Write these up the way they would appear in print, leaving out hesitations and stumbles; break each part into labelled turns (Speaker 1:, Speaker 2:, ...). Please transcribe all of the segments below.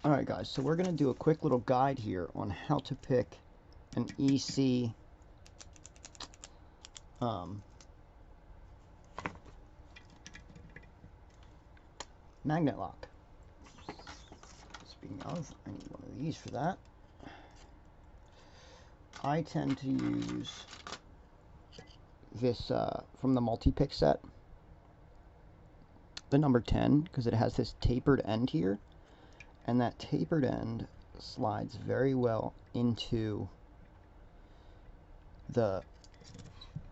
Speaker 1: Alright guys, so we're going to do a quick little guide here on how to pick an EC magnet lock. Speaking of, I need one of these for that. I tend to use this from the multi-pick set, the number 10, because it has this tapered end here, and that tapered end slides very well into the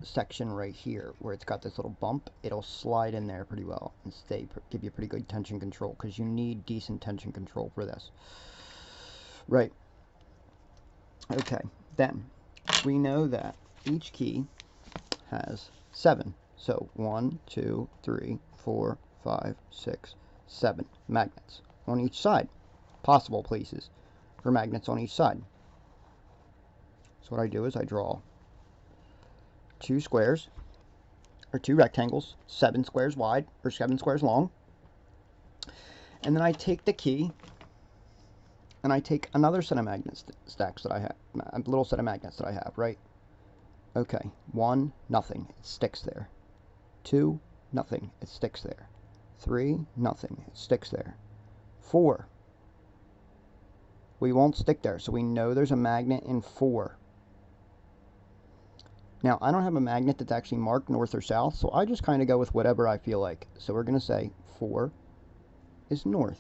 Speaker 1: section right here where it's got this little bump. It'll slide in there pretty well and give you pretty good tension control, because you need decent tension control for this. Right. Okay, then we know that each key has 7. So 1, 2, 3, 4, 5, 6, 7 magnets on each side. Possible places for magnets on each side. So what I do is I draw 2 squares, or 2 rectangles, 7 squares wide, or 7 squares long. And then I take the key, and I take another set of magnet stacks that I have, a little set of magnets that I have, right? Okay, 1, nothing, it sticks there. 2, nothing, it sticks there. 3, nothing, it sticks there. 4, we won't stick there, so we know there's a magnet in 4. Now, I don't have a magnet that's actually marked north or south, so I just kind of go with whatever I feel like. So we're going to say 4 is north.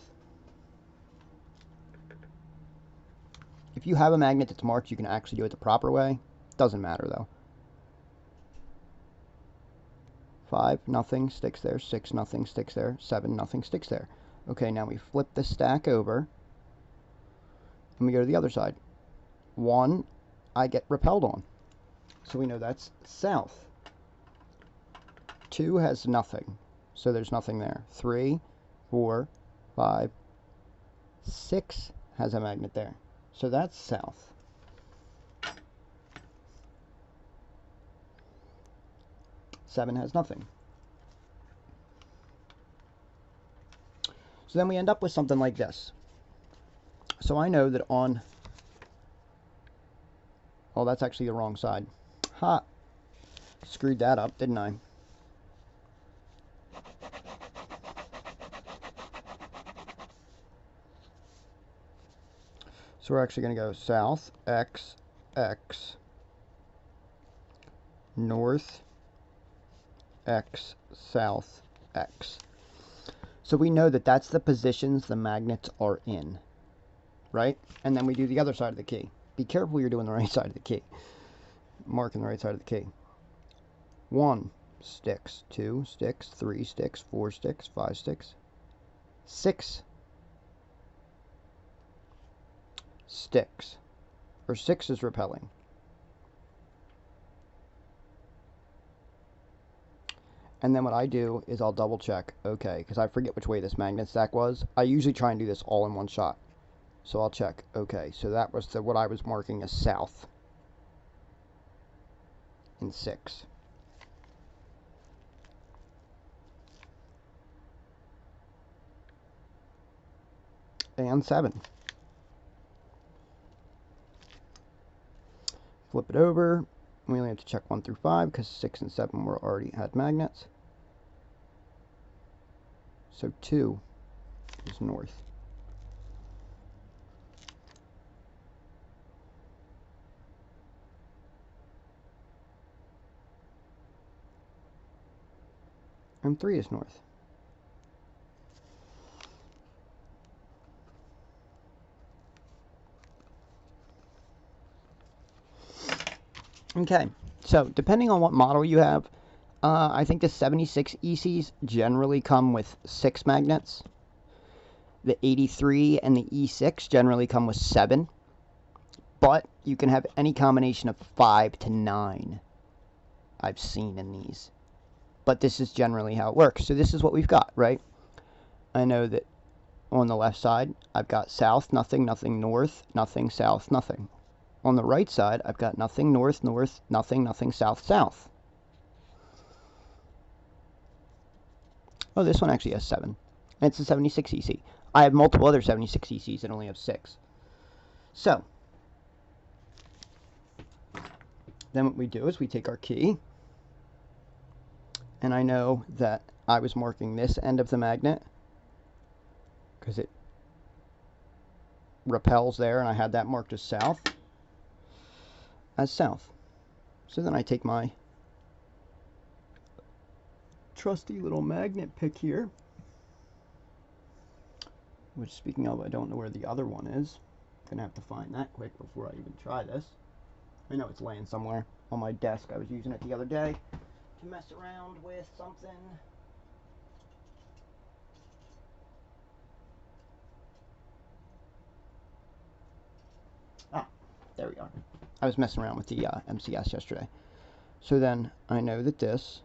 Speaker 1: If you have a magnet that's marked, you can actually do it the proper way. Doesn't matter, though. 5, nothing, sticks there. 6, nothing, sticks there. 7, nothing, sticks there. Okay, now we flip the stack over, and we go to the other side. 1, I get repelled on. So we know that's south. 2 has nothing, so there's nothing there. 3, 4, 5, 6 has a magnet there, so that's south. 7 has nothing. So then we end up with something like this. So I know that on... Oh, that's actually the wrong side. Ha! Screwed that up, didn't I? So we're actually going to go south, X, X, north, X, south, X. So we know that that's the positions the magnets are in, right? And then we do the other side of the key. Be careful you're doing the right side of the key. Marking the right side of the key. 1 sticks, 2 sticks, 3 sticks, 4 sticks, 5 sticks, 6 sticks, or 6 is repelling. And then what I do is I'll double check, okay, because I forget which way this magnet stack was. I usually try and do this all in one shot. So I'll check, okay, so that was what I was marking as south in 6. And 7. Flip it over. We only have to check 1 through 5 because 6 and 7 were already had magnets. So 2 is north. And 3 is north. Okay, so depending on what model you have, I think the 76 ECs generally come with 6 magnets. The 83 and the E6 generally come with 7. But you can have any combination of 5 to 9 I've seen in these. But this is generally how it works. So this is what we've got, right? I know that on the left side, I've got south, nothing, nothing, north, nothing, south, nothing. On the right side, I've got nothing, north, north, nothing, nothing, south, south. Oh, this one actually has 7. And it's a 76 EC. I have multiple other 76 cc's that only have 6. So, then what we do is we take our key, and I know that I was marking this end of the magnet because it repels there, and I had that marked as south. So then I take my trusty little magnet pick here, which, speaking of, I don't know where the other one is. I'm gonna have to find that quick before I even try this. I know it's laying somewhere on my desk. I was using it the other day to mess around with something. Ah, there we are. I was messing around with the MCS yesterday. So then I know that this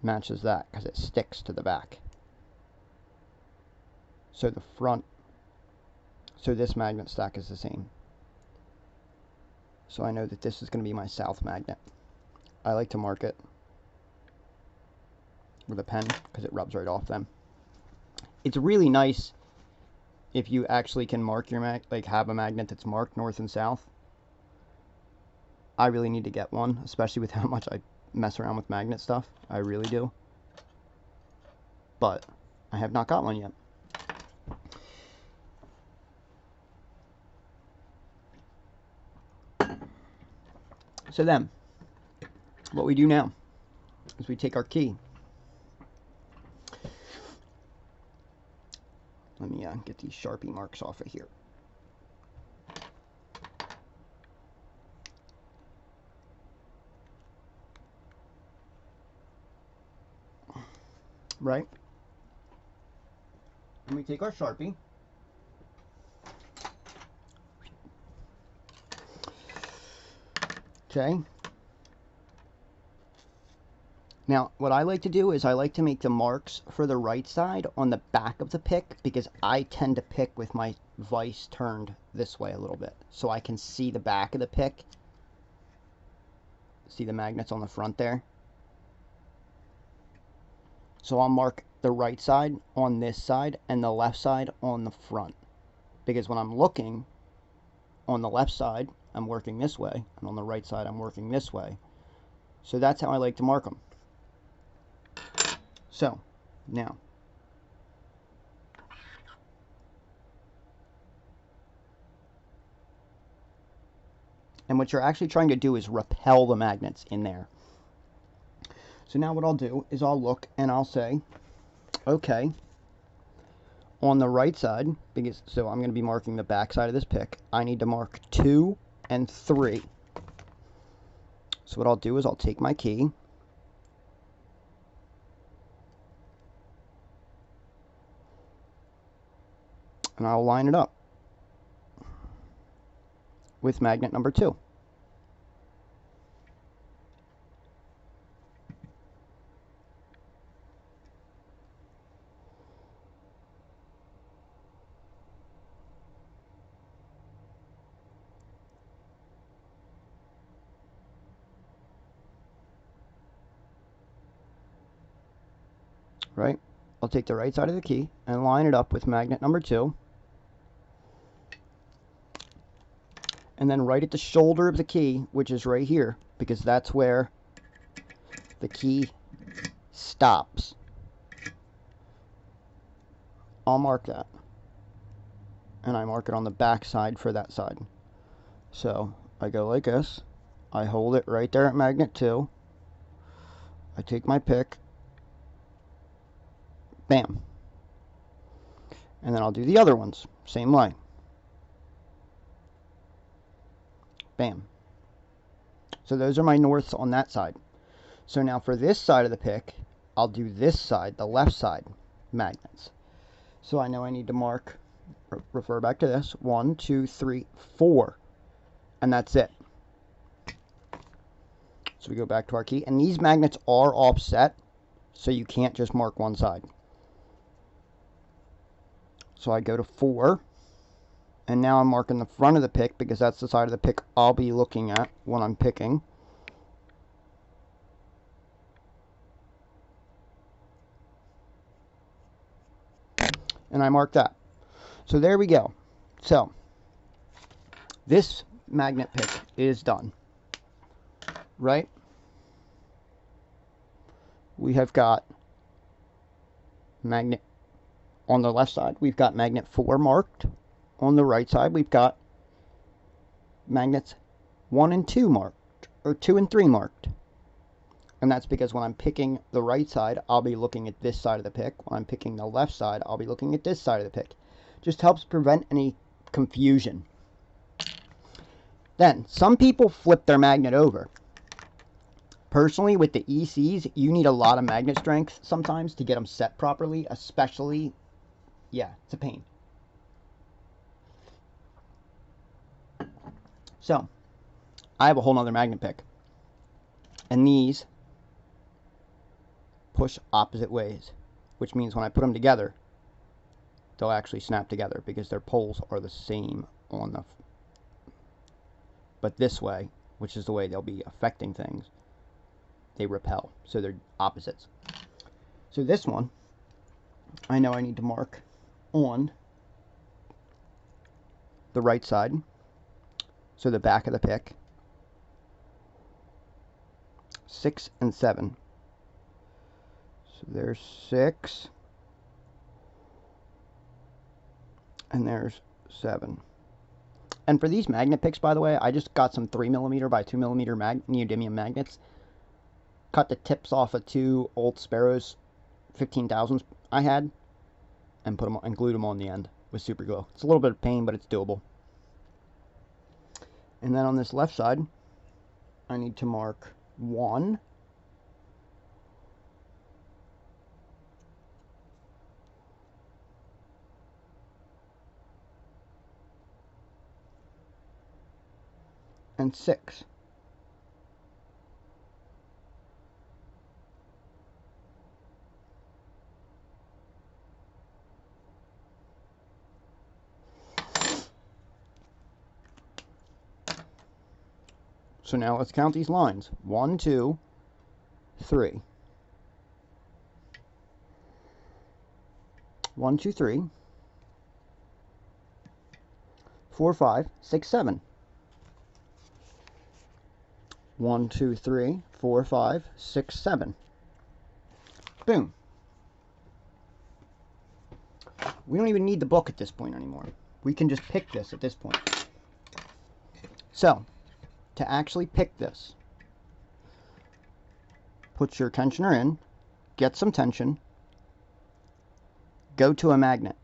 Speaker 1: matches that because it sticks to the back. So the front, so this magnet stack is the same. So I know that this is going to be my south magnet. I like to mark it with a pen because it rubs right off them. It's really nice if you actually can mark your have a magnet that's marked north and south. I really need to get one, especially with how much I mess around with magnet stuff. I really do. But I have not got one yet. So then, what we do now is we take our key. Let me get these Sharpie marks off of here. Right? And we take our Sharpie. Okay. Now, what I like to do is I like to make the marks for the right side on the back of the pick because I tend to pick with my vise turned this way a little bit. So I can see the back of the pick. See the magnets on the front there? So I'll mark the right side on this side and the left side on the front. Because when I'm looking on the left side, I'm working this way, and on the right side, I'm working this way. So that's how I like to mark them. So, now, and what you're actually trying to do is repel the magnets in there. So now what I'll do is I'll look and I'll say, okay, on the right side, because so I'm going to be marking the back side of this pick, I need to mark 2 and 3. So what I'll do is I'll take my key, and I'll line it up with magnet number 2. Right? I'll take the right side of the key and line it up with magnet number 2. And then right at the shoulder of the key, which is right here, because that's where the key stops, I'll mark that. And I mark it on the back side for that side. So I go like this. I hold it right there at magnet 2. I take my pick. Bam. And then I'll do the other ones. Same way. Bam. So those are my norths on that side. So now for this side of the pick, I'll do this side, the left side, magnets. So I know I need to mark, refer back to this, 1, 2, 3, 4. And that's it. So we go back to our key. And these magnets are offset, so you can't just mark one side. So I go to 4, and now I'm marking the front of the pick because that's the side of the pick I'll be looking at when I'm picking. And I mark that. So there we go. So this magnet pick is done. Right? We have got magnet on the left side. We've got magnet 4 marked. On the right side, we've got magnets 1 and 2 marked, or 2 and 3 marked. And that's because when I'm picking the right side, I'll be looking at this side of the pick. When I'm picking the left side, I'll be looking at this side of the pick. Just helps prevent any confusion. Then, some people flip their magnet over. Personally, with the ECs, you need a lot of magnet strength sometimes to get them set properly, especially, yeah, it's a pain. So, I have a whole nother magnet pick. And these push opposite ways, which means when I put them together, they'll actually snap together because their poles are the same on the, but this way, which is the way they'll be affecting things, they repel, so they're opposites. So this one, I know I need to mark on the right side, so the back of the pick, 6 and 7. So there's 6, and there's 7. And for these magnet picks, by the way, I just got some 3mm by 2mm neodymium magnets. Cut the tips off of 2 old Sparrows 15,000s I had, and put them and glued them on the end with super glue. It's a little bit of pain, but it's doable. And then on this left side, I need to mark 1. And 6. So now let's count these lines. 1, 2, 3. 1, 2, 3. 4, 5, 6, 7. 1, 2, 3, 4, 5, 6, 7. Boom. We don't even need the book at this point anymore. We can just pick this at this point. So, to actually pick this, put your tensioner in, get some tension, go to a magnet.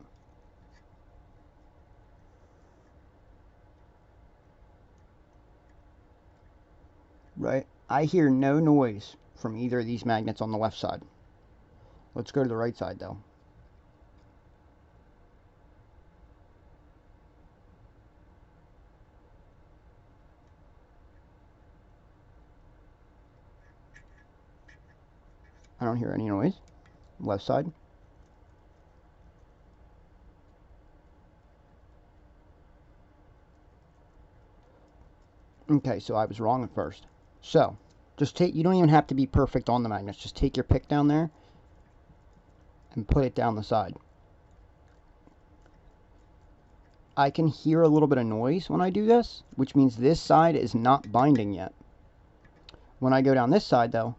Speaker 1: Right? I hear no noise from either of these magnets on the left side. Let's go to the right side though. I don't hear any noise. Left side. Okay, so I was wrong at first. So, just take, you don't even have to be perfect on the magnets. Just take your pick down there and put it down the side. I can hear a little bit of noise when I do this, which means this side is not binding yet. When I go down this side though,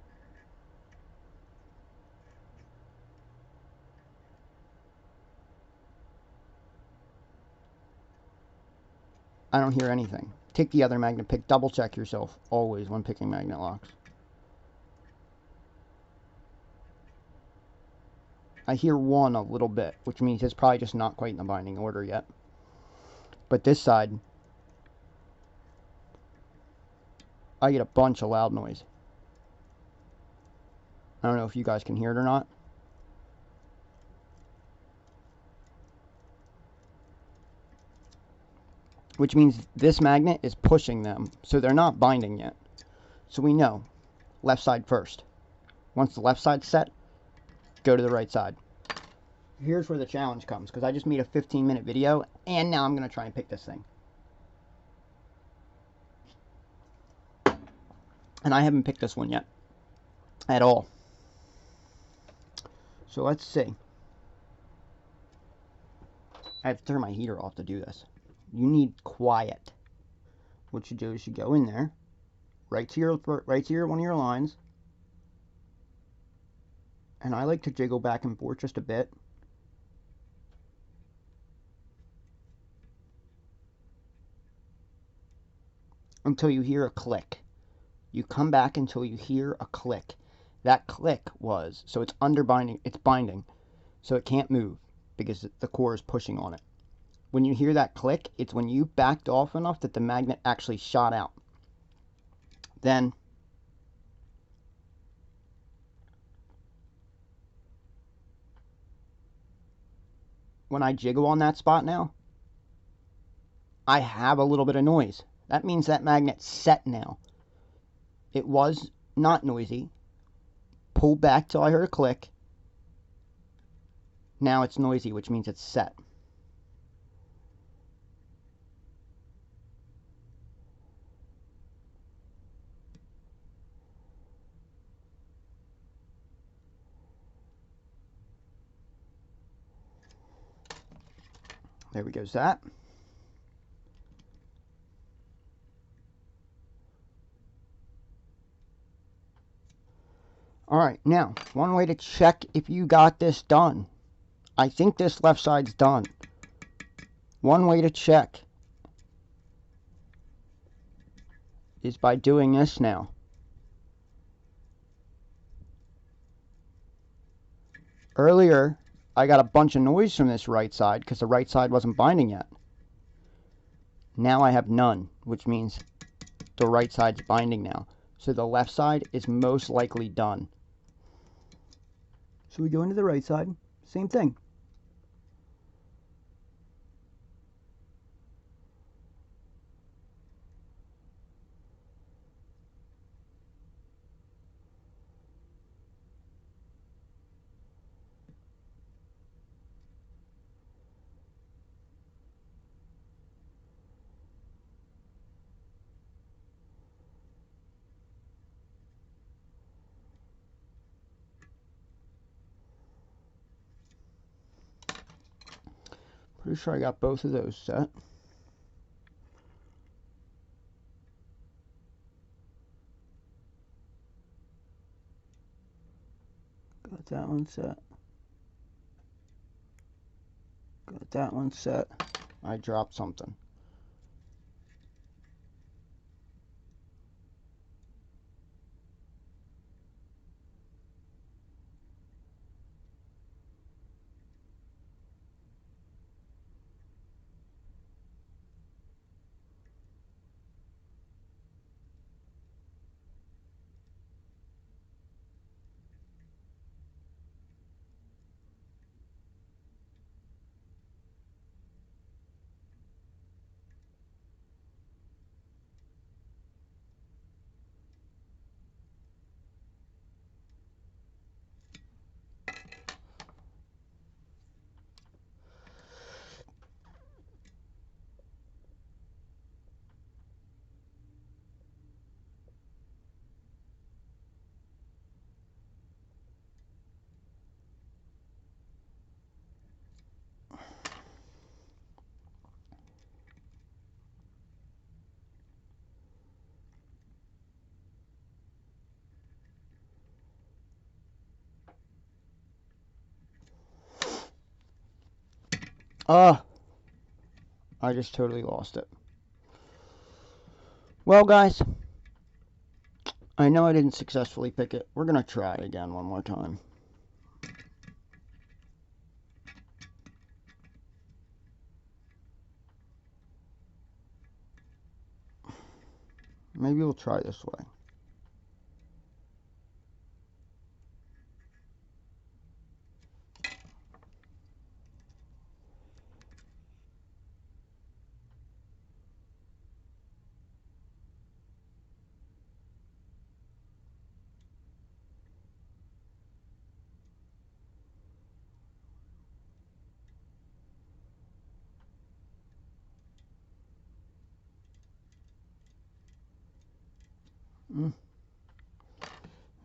Speaker 1: I don't hear anything. Take the other magnet pick, double check yourself always when picking magnet locks. I hear one a little bit, which means it's probably just not quite in the binding order yet. But this side, I get a bunch of loud noise. I don't know if you guys can hear it or not. Which means this magnet is pushing them, so they're not binding yet. So we know, left side first. Once the left side's set, go to the right side. Here's where the challenge comes, because I just made a 15-minute video, and now I'm going to try and pick this thing. And I haven't picked this one yet, at all. So let's see. I have to turn my heater off to do this. You need quiet. What you do is you go in there, right to your one of your lines, and I like to jiggle back and forth just a bit. Until you hear a click. You come back until you hear a click. That click was, so it's underbinding, it's binding, so it can't move because the core is pushing on it. When you hear that click, it's when you backed off enough that the magnet actually shot out. Then when I jiggle on that spot now, I have a little bit of noise. That means that magnet's set now. It was not noisy. Pulled back till I heard a click. Now it's noisy, which means it's set. There we goes that. Alright, now, one way to check if you got this done. I think this left side's done. One way to check is by doing this now. Earlier, I got a bunch of noise from this right side because the right side wasn't binding yet. Now I have none, which means the right side's binding now. So the left side is most likely done. So we go into the right side, same thing. Pretty sure I got both of those set. Got that one set. Got that one set. I dropped something. I just totally lost it. Well, guys, I know I didn't successfully pick it. We're going to try it again one more time. Maybe we'll try this way.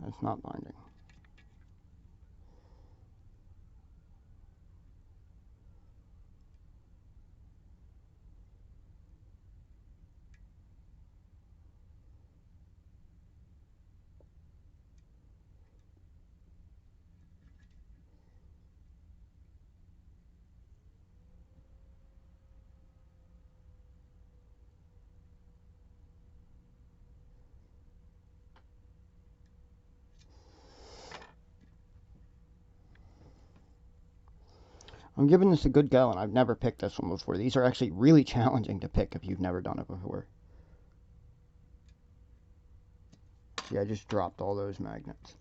Speaker 1: That's not binding. I'm giving this a good go, and I've never picked this one before. These are actually really challenging to pick if you've never done it before. See, I just dropped all those magnets.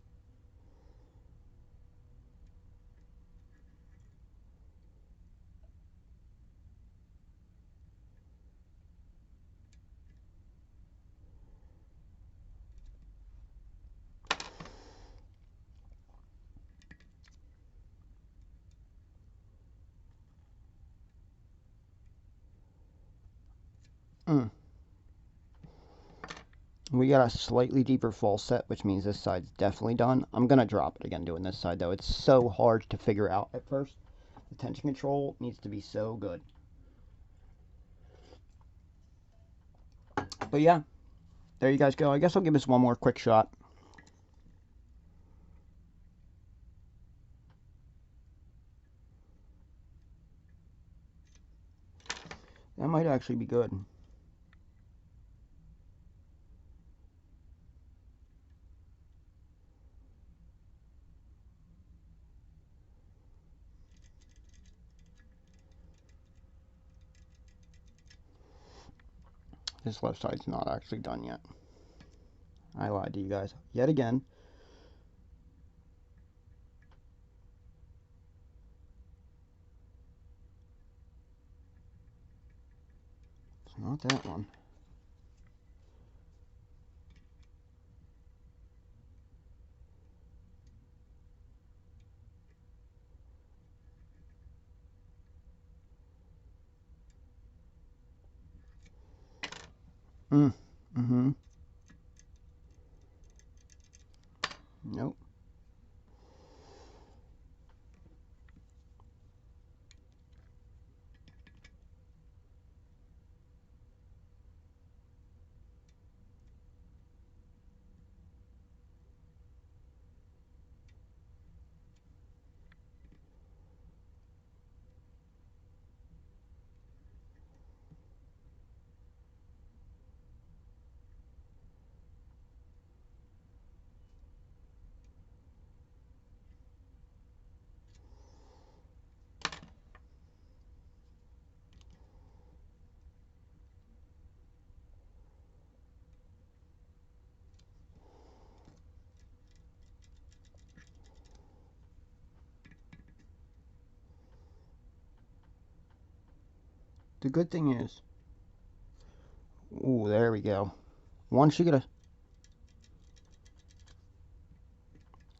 Speaker 1: We got a slightly deeper false set, which means this side's definitely done. I'm going to drop it again doing this side, though. It's so hard to figure out at first. The tension control needs to be so good. But yeah, there you guys go. I guess I'll give this one more quick shot. That might actually be good. This left side's not actually done yet. I lied to you guys yet again. It's not that one. Nope. The good thing is, ooh, there we go. Once you get a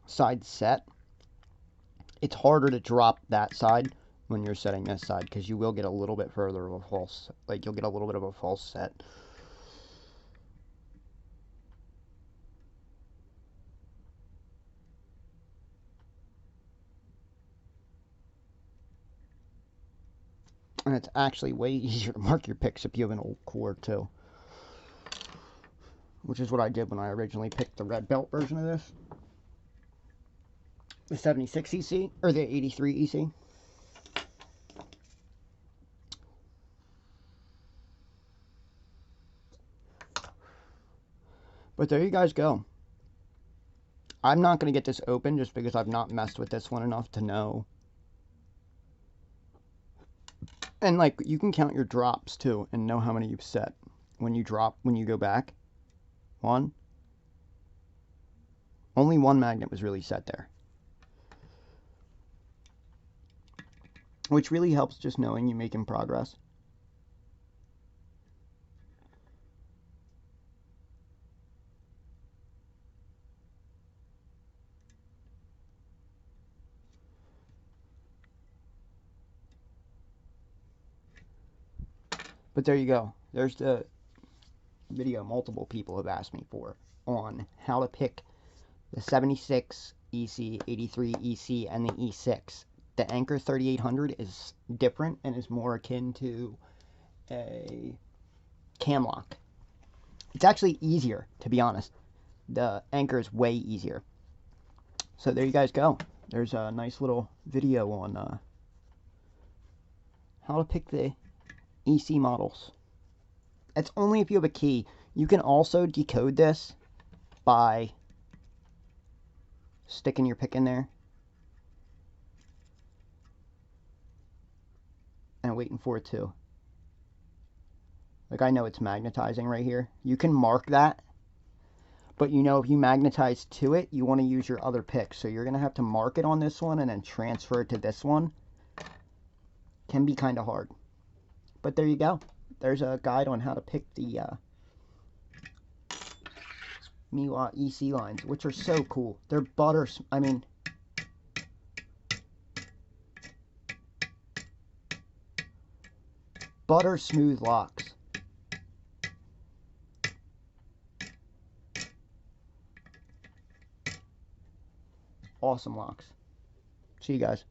Speaker 1: side set, it's harder to drop that side when you're setting this side, because you will get a little bit further of a false, like you'll get a little bit of a false set. And it's actually way easier to mark your picks if you have an old core too. Which is what I did when I originally picked the red belt version of this. The 76 EC, or the 83 EC. But there you guys go. I'm not going to get this open just because I've not messed with this one enough to know. And like, you can count your drops too and know how many you've set. When you drop, when you go back. One. Only one magnet was really set there. Which really helps just knowing you're making progress. But there you go. There's the video multiple people have asked me for on how to pick the 76 EC, 83 EC, and the E6. The Anchor 3800 is different and is more akin to a cam lock. It's actually easier, to be honest. The Anchor is way easier. So there you guys go. There's a nice little video on how to pick the EC models. It's only if you have a key. You can also decode this by sticking your pick in there. of waiting for it to. Like, I know it's magnetizing right here. You can mark that, but you know if you magnetize to it, you want to use your other pick. So you're going to have to mark it on this one and then transfer it to this one. Can be kind of hard. But there you go. There's a guide on how to pick the Miwa EC lines, which are so cool. They're butter smooth locks. Awesome locks. See you guys.